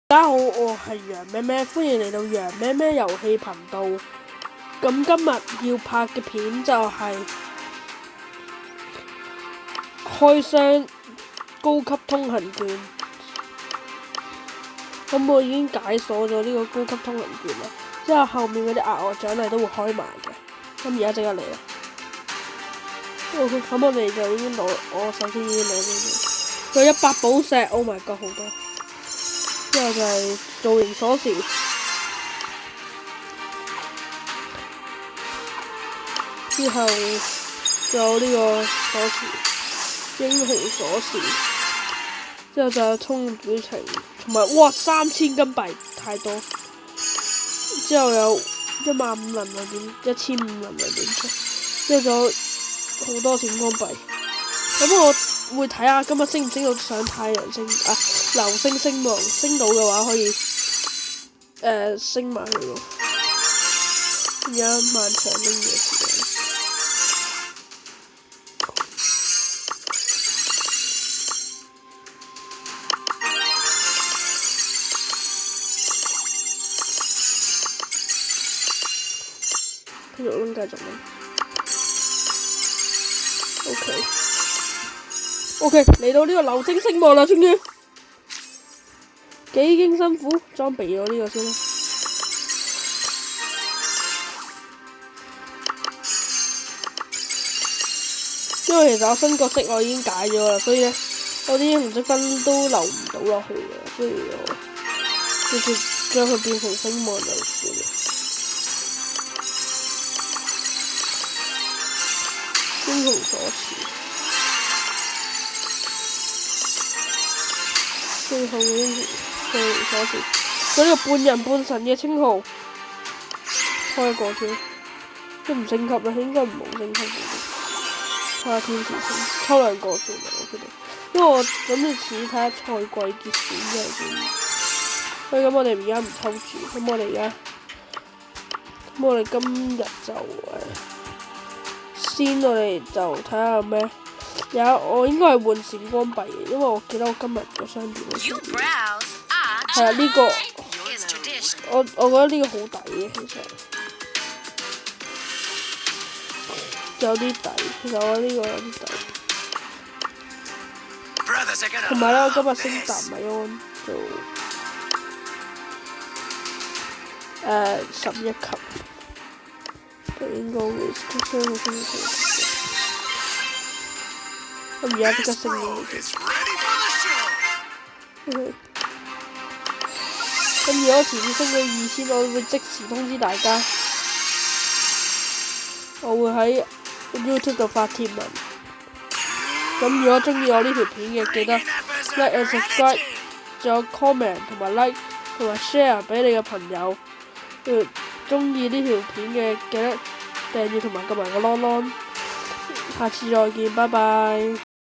大家好，我係楊咩咩，歡迎嚟到楊咩咩遊戲頻道。咁今日要拍嘅片就係開箱高級通行券。咁我已經解鎖咗呢個高級通行券啦，之後後面嗰啲額外獎勵都會開埋嘅。咁而家即刻嚟啦。咁我哋就已經攞，我首先已經攞咗佢100寶石 ，Oh my god 好多。之後就係造型鎖匙，之後仲有呢個鎖匙，英雄鎖匙，之後就有通用表情，同埋哇3000金幣太多，之後有15000能量點，1500能量點出，之後仲有好多閃光幣。咁我會睇下今日升唔升到上太陽星流星星王，升到嘅話可以升埋佢咯。而家漫長拎嘅時間，繼續拎，繼續拎。OK，嚟到呢個流星星王啦，終於幾經辛苦裝備咗呢個先啦。因為其實我新角色我已經解咗啦，所以咧我啲英雄積分都留唔到落去嘅，所以我直接將佢變成星王就算啦。英雄鎖匙。最後嘅英雄鎖匙，佢呢個半人半神嘅稱號，開一個先，都唔升級啦，應該唔好升級嘅。睇下天使先，抽2個算啦，我決定，因為我諗住似睇下賽季結選之後點。所以咁我哋而家唔抽住，咁我哋今日就先我哋就睇下有咩。我應該係換閃光幣嘅，因為我記得我今日個商店係啊呢個，我覺得呢個好抵嘅，其實有啲抵，其實我覺得呢個有啲抵。同埋咧，我今日升達米安做11級，就應該會升到升到。咁而家即刻升咗佢。咁如果遲啲升到2000，我會即時通知大家。我會喺 YouTube 度發貼文。咁如果中意我呢條片嘅，記得 like and subscribe， 仲有 comment 同埋 like 同埋 share 俾你嘅朋友。中意呢條片嘅記得訂閱同埋撳埋個啷啷。下次再見，拜拜。